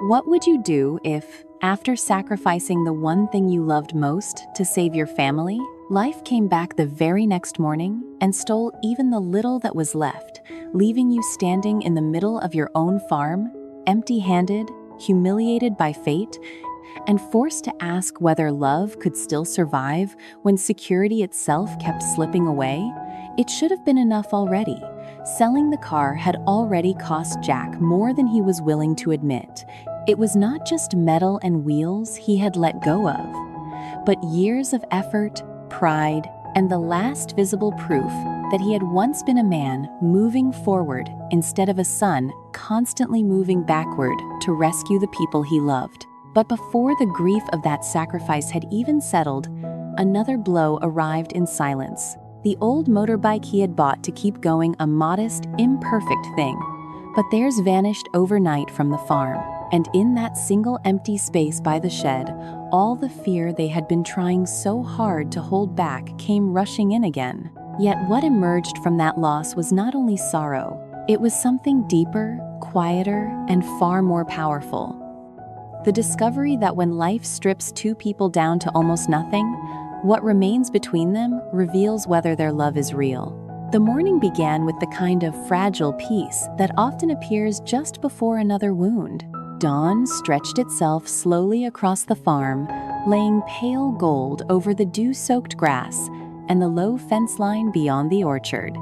What would you do if, after sacrificing the one thing you loved most to save your family, life came back the very next morning and stole even the little that was left, leaving you standing in the middle of your own farm, empty-handed, humiliated by fate, and forced to ask whether love could still survive when security itself kept slipping away? It should have been enough already. Selling the car had already cost Jack more than he was willing to admit. It was not just metal and wheels he had let go of, but years of effort, pride, and the last visible proof that he had once been a man moving forward instead of a son constantly moving backward to rescue the people he loved. But before the grief of that sacrifice had even settled, another blow arrived in silence. The old motorbike he had bought to keep going, a modest, imperfect thing. But theirs vanished overnight from the farm. And in that single empty space by the shed, all the fear they had been trying so hard to hold back came rushing in again. Yet what emerged from that loss was not only sorrow, it was something deeper, quieter, and far more powerful. The discovery that when life strips two people down to almost nothing, what remains between them reveals whether their love is real. The morning began with the kind of fragile peace that often appears just before another wound. Dawn stretched itself slowly across the farm, laying pale gold over the dew-soaked grass and the low fence line beyond the orchard.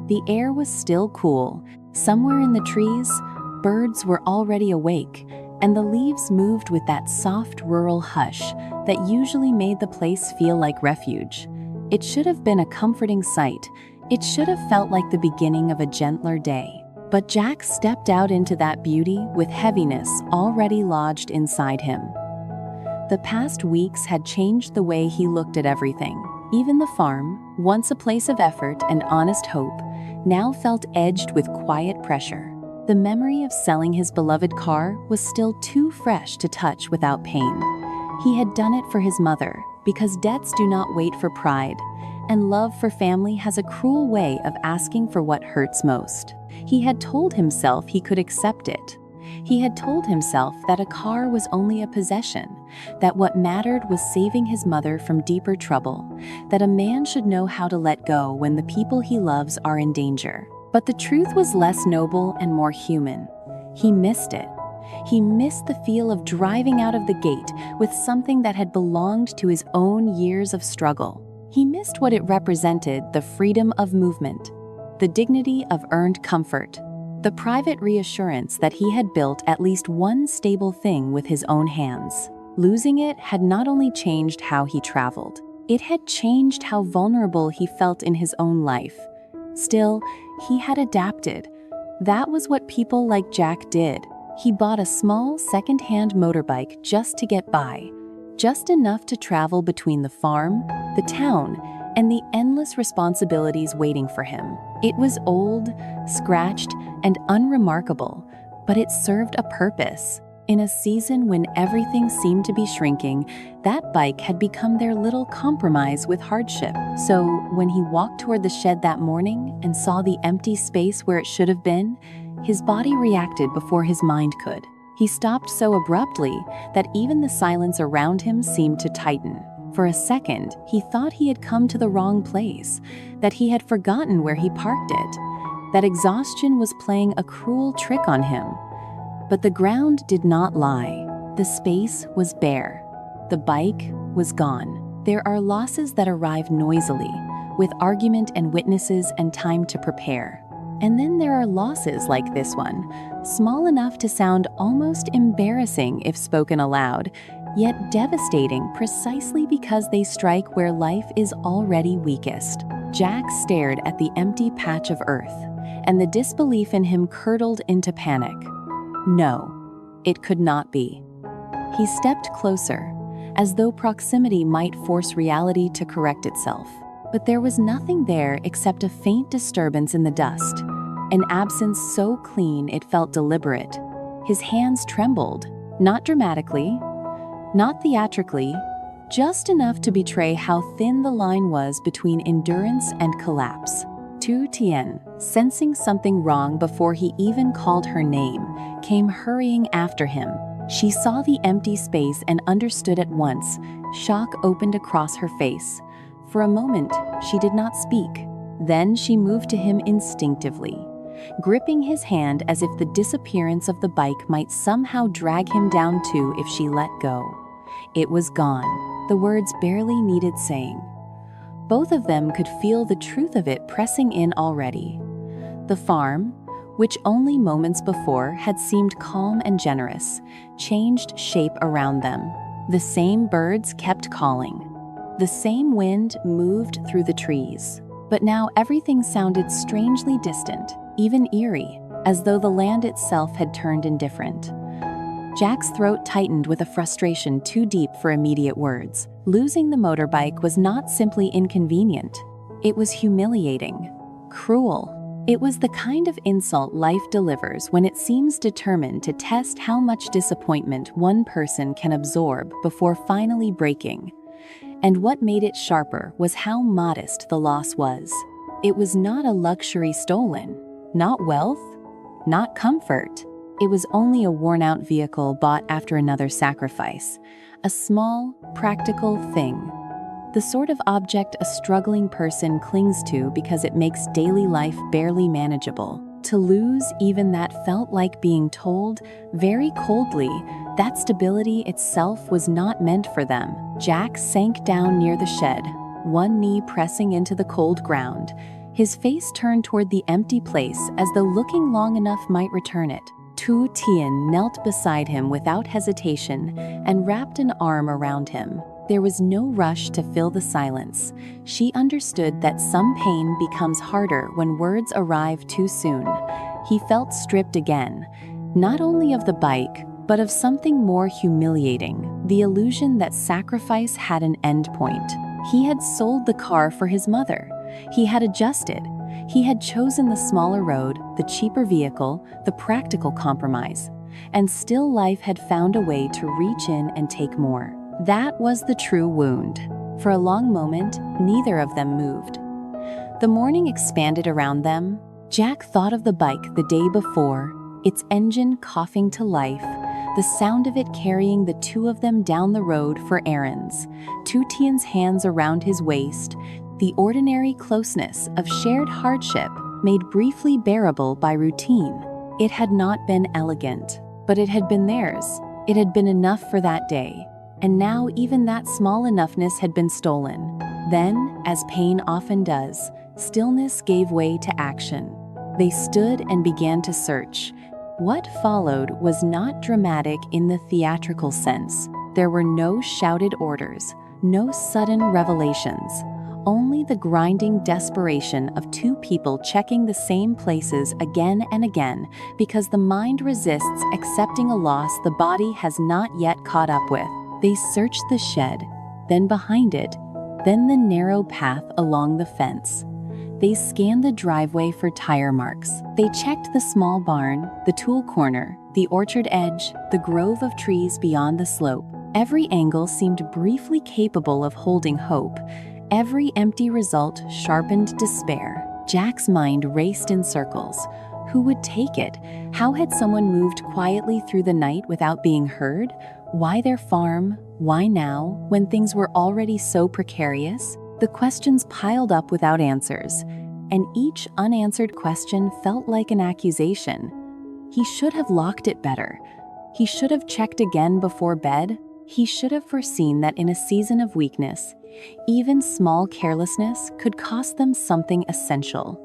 The air was still cool. Somewhere in the trees, birds were already awake, and the leaves moved with that soft rural hush that usually made the place feel like refuge. It should have been a comforting sight. It should have felt like the beginning of a gentler day. But Jack stepped out into that beauty with heaviness already lodged inside him. The past weeks had changed the way he looked at everything. Even the farm, once a place of effort and honest hope, now felt edged with quiet pressure. The memory of selling his beloved car was still too fresh to touch without pain. He had done it for his mother, because debts do not wait for pride, and love for family has a cruel way of asking for what hurts most. He had told himself he could accept it. He had told himself that a car was only a possession, that what mattered was saving his mother from deeper trouble, that a man should know how to let go when the people he loves are in danger. But the truth was less noble and more human. He missed it. He missed the feel of driving out of the gate with something that had belonged to his own years of struggle. He missed what it represented: the freedom of movement, the dignity of earned comfort, the private reassurance that he had built at least one stable thing with his own hands. Losing it had not only changed how he traveled, it had changed how vulnerable he felt in his own life. Still, he had adapted. That was what people like Jack did. He bought a small second-hand motorbike just to get by, just enough to travel between the farm, the town, and the endless responsibilities waiting for him. It was old, scratched, and unremarkable, but it served a purpose. In a season when everything seemed to be shrinking, that bike had become their little compromise with hardship. So when he walked toward the shed that morning and saw the empty space where it should have been, his body reacted before his mind could. He stopped so abruptly that even the silence around him seemed to tighten. For a second, he thought he had come to the wrong place, that he had forgotten where he parked it, that exhaustion was playing a cruel trick on him. But the ground did not lie. The space was bare. The bike was gone. There are losses that arrive noisily, with argument and witnesses and time to prepare. And then there are losses like this one, small enough to sound almost embarrassing if spoken aloud, yet devastating precisely because they strike where life is already weakest. Jack stared at the empty patch of earth, and the disbelief in him curdled into panic. No, it could not be. He stepped closer, as though proximity might force reality to correct itself. But there was nothing there except a faint disturbance in the dust, an absence so clean it felt deliberate. His hands trembled, not dramatically, not theatrically, just enough to betray how thin the line was between endurance and collapse. Tu Tien, sensing something wrong before he even called her name, came hurrying after him. She saw the empty space and understood at once. Shock opened across her face. For a moment, she did not speak. Then she moved to him instinctively, gripping his hand as if the disappearance of the bike might somehow drag him down too if she let go. It was gone. The words barely needed saying. Both of them could feel the truth of it pressing in already. The farm, which only moments before had seemed calm and generous, changed shape around them. The same birds kept calling. The same wind moved through the trees. But now everything sounded strangely distant, even eerie, as though the land itself had turned indifferent. Jack's throat tightened with a frustration too deep for immediate words. Losing the motorbike was not simply inconvenient. It was humiliating, cruel. It was the kind of insult life delivers when it seems determined to test how much disappointment one person can absorb before finally breaking. And what made it sharper was how modest the loss was. It was not a luxury stolen, not wealth, not comfort. It was only a worn-out vehicle bought after another sacrifice. A small, practical thing. The sort of object a struggling person clings to because it makes daily life barely manageable. To lose even that felt like being told, very coldly, that stability itself was not meant for them. Jack sank down near the shed, one knee pressing into the cold ground. His face turned toward the empty place as though looking long enough might return it. Tu Tien knelt beside him without hesitation and wrapped an arm around him. There was no rush to fill the silence. She understood that some pain becomes harder when words arrive too soon. He felt stripped again, not only of the bike, but of something more humiliating, the illusion that sacrifice had an endpoint. He had sold the car for his mother. He had adjusted. He had chosen the smaller road, the cheaper vehicle, the practical compromise. And still life had found a way to reach in and take more. That was the true wound. For a long moment, neither of them moved. The morning expanded around them. Jack thought of the bike the day before, its engine coughing to life, the sound of it carrying the two of them down the road for errands, Tu Tien's hands around his waist, the ordinary closeness of shared hardship made briefly bearable by routine. It had not been elegant, but it had been theirs. It had been enough for that day. And now even that small enoughness had been stolen. Then, as pain often does, stillness gave way to action. They stood and began to search. What followed was not dramatic in the theatrical sense. There were no shouted orders, no sudden revelations, only the grinding desperation of two people checking the same places again and again because the mind resists accepting a loss the body has not yet caught up with. They searched the shed, then behind it, then the narrow path along the fence. They scanned the driveway for tire marks. They checked the small barn, the tool corner, the orchard edge, the grove of trees beyond the slope. Every angle seemed briefly capable of holding hope. Every empty result sharpened despair. Jack's mind raced in circles. Who would take it? How had someone moved quietly through the night without being heard? Why their farm? Why now, when things were already so precarious? The questions piled up without answers, and each unanswered question felt like an accusation. He should have locked it better. He should have checked again before bed. He should have foreseen that in a season of weakness, even small carelessness could cost them something essential.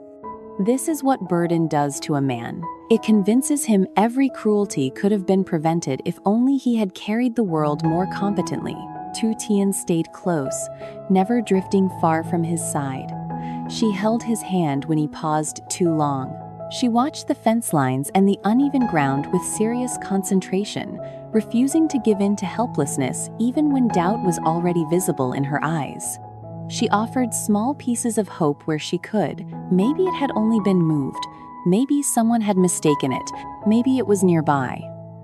This is what burden does to a man. It convinces him every cruelty could have been prevented if only he had carried the world more competently. Tu Tien stayed close, never drifting far from his side. She held his hand when he paused too long. She watched the fence lines and the uneven ground with serious concentration, refusing to give in to helplessness even when doubt was already visible in her eyes. She offered small pieces of hope where she could. Maybe it had only been moved. Maybe someone had mistaken it. Maybe it was nearby.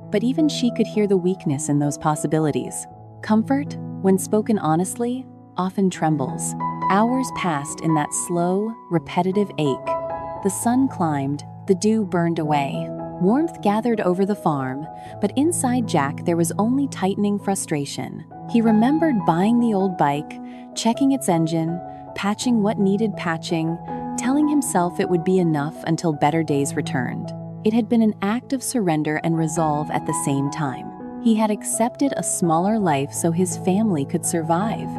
But even she could hear the weakness in those possibilities. Comfort, when spoken honestly, often trembles. Hours passed in that slow, repetitive ache. The sun climbed, the dew burned away. Warmth gathered over the farm, but inside Jack there was only tightening frustration. He remembered buying the old bike, checking its engine, patching what needed patching, telling himself it would be enough until better days returned. It had been an act of surrender and resolve at the same time. He had accepted a smaller life so his family could survive.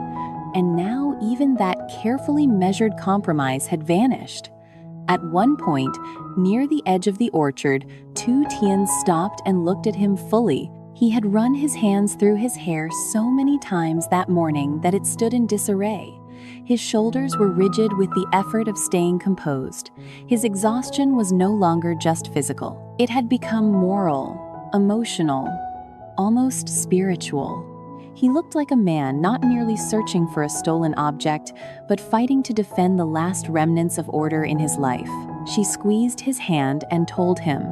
And now even that carefully measured compromise had vanished. At one point, near the edge of the orchard, Tu Tien stopped and looked at him fully. He had run his hands through his hair so many times that morning that it stood in disarray. His shoulders were rigid with the effort of staying composed. His exhaustion was no longer just physical. It had become moral, emotional, almost spiritual. He looked like a man not merely searching for a stolen object, but fighting to defend the last remnants of order in his life. She squeezed his hand and told him,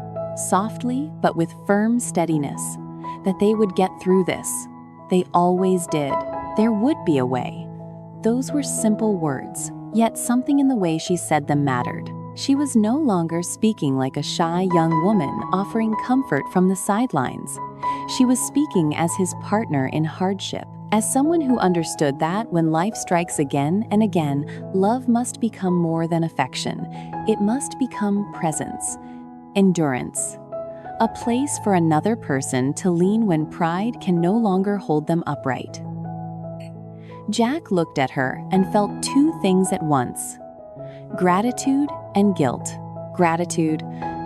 softly but with firm steadiness, that they would get through this. They always did. There would be a way. Those were simple words, yet something in the way she said them mattered. She was no longer speaking like a shy young woman offering comfort from the sidelines. She was speaking as his partner in hardship, as someone who understood that when life strikes again and again, love must become more than affection. It must become presence, endurance, a place for another person to lean when pride can no longer hold them upright. Jack looked at her and felt two things at once: gratitude and guilt. Gratitude,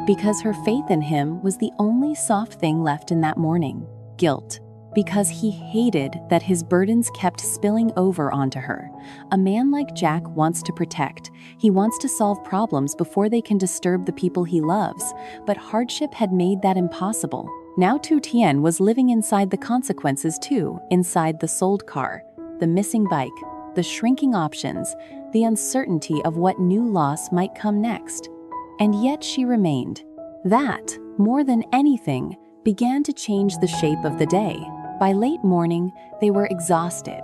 because her faith in him was the only soft thing left in that morning. Guilt, because he hated that his burdens kept spilling over onto her. A man like Jack wants to protect. He wants to solve problems before they can disturb the people he loves, but hardship had made that impossible. Now Tu Tien was living inside the consequences too, inside the sold car, the missing bike, the shrinking options, the uncertainty of what new loss might come next. And yet she remained. That, more than anything, began to change the shape of the day. By late morning, they were exhausted.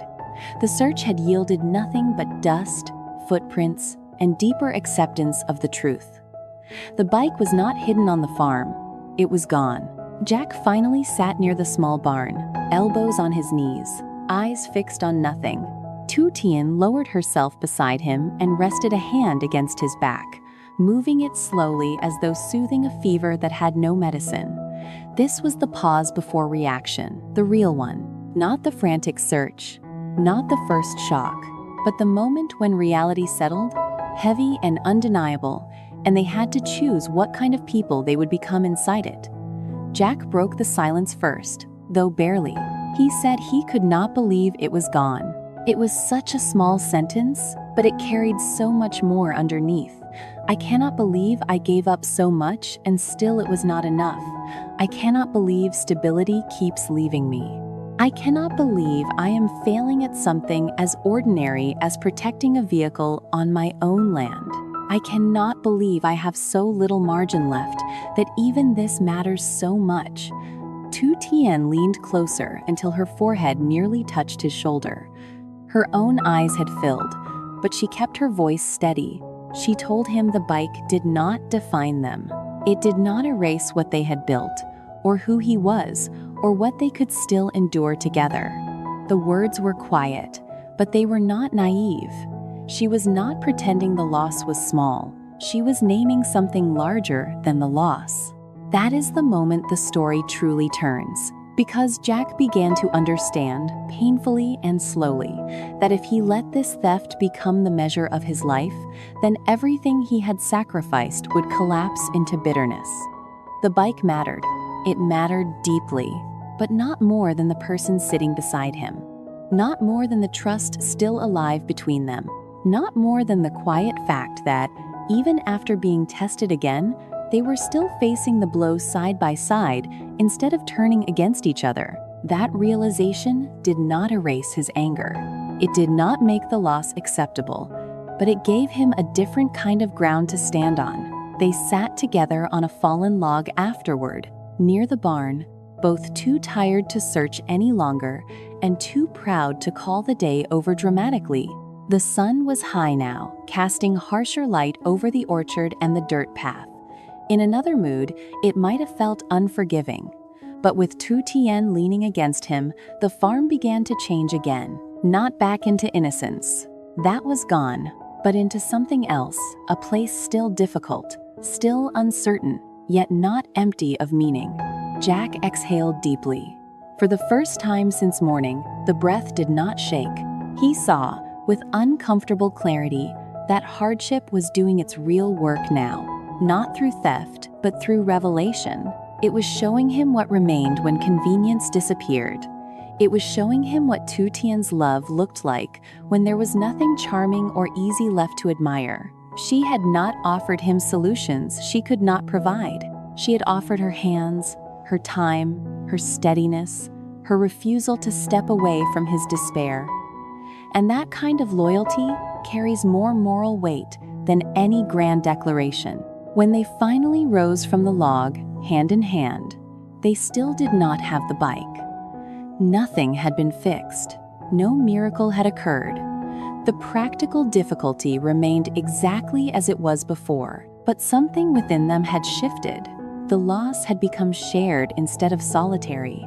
The search had yielded nothing but dust, footprints, and deeper acceptance of the truth. The bike was not hidden on the farm. It was gone. Jack finally sat near the small barn, elbows on his knees, eyes fixed on nothing. Tu Tien lowered herself beside him and rested a hand against his back, moving it slowly as though soothing a fever that had no medicine. This was the pause before reaction, the real one. Not the frantic search, not the first shock, but the moment when reality settled, heavy and undeniable, and they had to choose what kind of people they would become inside it. Jack broke the silence first, though barely. He said he could not believe it was gone. It was such a small sentence, but it carried so much more underneath. I cannot believe I gave up so much and still it was not enough. I cannot believe stability keeps leaving me. I cannot believe I am failing at something as ordinary as protecting a vehicle on my own land. I cannot believe I have so little margin left that even this matters so much. Tu Tien leaned closer until her forehead nearly touched his shoulder. Her own eyes had filled, but she kept her voice steady. She told him the bike did not define them. It did not erase what they had built, or who he was, or what they could still endure together. The words were quiet, but they were not naive. She was not pretending the loss was small. She was naming something larger than the loss. That is the moment the story truly turns. Because Jack began to understand, painfully and slowly, that if he let this theft become the measure of his life, then everything he had sacrificed would collapse into bitterness. The bike mattered. It mattered deeply, but not more than the person sitting beside him. Not more than the trust still alive between them. Not more than the quiet fact that, even after being tested again, they were still facing the blows side by side instead of turning against each other. That realization did not erase his anger. It did not make the loss acceptable, but it gave him a different kind of ground to stand on. They sat together on a fallen log afterward, near the barn, both too tired to search any longer and too proud to call the day over dramatically. The sun was high now, casting harsher light over the orchard and the dirt path. In another mood, it might have felt unforgiving. But with Tu Tien leaning against him, the farm began to change again, not back into innocence. That was gone, but into something else, a place still difficult, still uncertain, yet not empty of meaning. Jack exhaled deeply. For the first time since morning, the breath did not shake. He saw, with uncomfortable clarity, that hardship was doing its real work now, not through theft, but through revelation. It was showing him what remained when convenience disappeared. It was showing him what Tu Tien's love looked like when there was nothing charming or easy left to admire. She had not offered him solutions she could not provide. She had offered her hands, her time, her steadiness, her refusal to step away from his despair. And that kind of loyalty carries more moral weight than any grand declaration. When they finally rose from the log, hand in hand, they still did not have the bike. Nothing had been fixed. No miracle had occurred. The practical difficulty remained exactly as it was before, but something within them had shifted. The loss had become shared instead of solitary.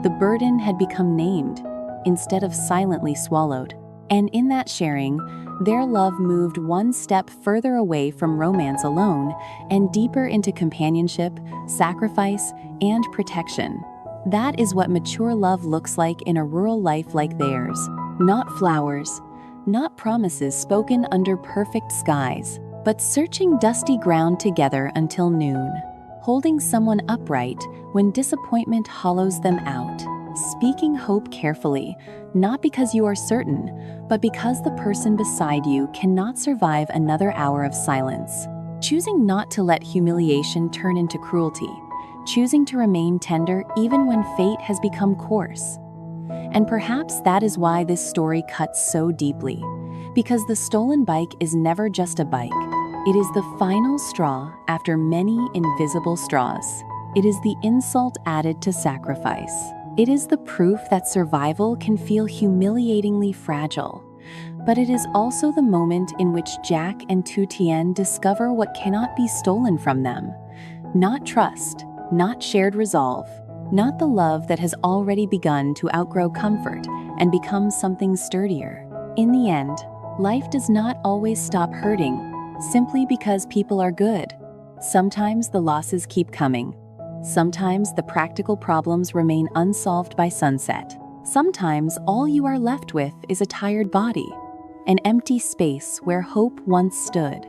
The burden had become named instead of silently swallowed. And in that sharing, their love moved one step further away from romance alone and deeper into companionship, sacrifice, and protection. That is what mature love looks like in a rural life like theirs. Not flowers, not promises spoken under perfect skies, but searching dusty ground together until noon, holding someone upright when disappointment hollows them out, speaking hope carefully, not because you are certain, but because the person beside you cannot survive another hour of silence. Choosing not to let humiliation turn into cruelty, choosing to remain tender even when fate has become coarse. And perhaps that is why this story cuts so deeply, because the stolen bike is never just a bike. It is the final straw after many invisible straws. It is the insult added to sacrifice. It is the proof that survival can feel humiliatingly fragile. But it is also the moment in which Jack and Tu Tien discover what cannot be stolen from them. Not trust, not shared resolve, not the love that has already begun to outgrow comfort and become something sturdier. In the end, life does not always stop hurting simply because people are good. Sometimes the losses keep coming. Sometimes the practical problems remain unsolved by sunset. Sometimes all you are left with is a tired body, an empty space where hope once stood,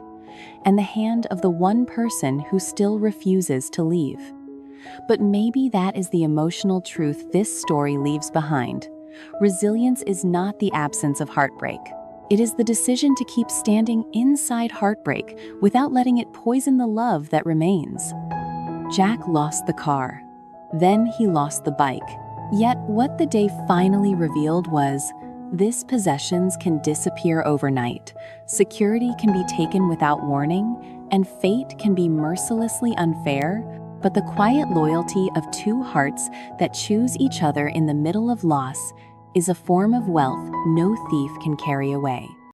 and the hand of the one person who still refuses to leave. But maybe that is the emotional truth this story leaves behind. Resilience is not the absence of heartbreak. It is the decision to keep standing inside heartbreak without letting it poison the love that remains. Jack lost the car. Then he lost the bike. Yet what the day finally revealed was, these possessions can disappear overnight, security can be taken without warning, and fate can be mercilessly unfair, but the quiet loyalty of two hearts that choose each other in the middle of loss is a form of wealth no thief can carry away.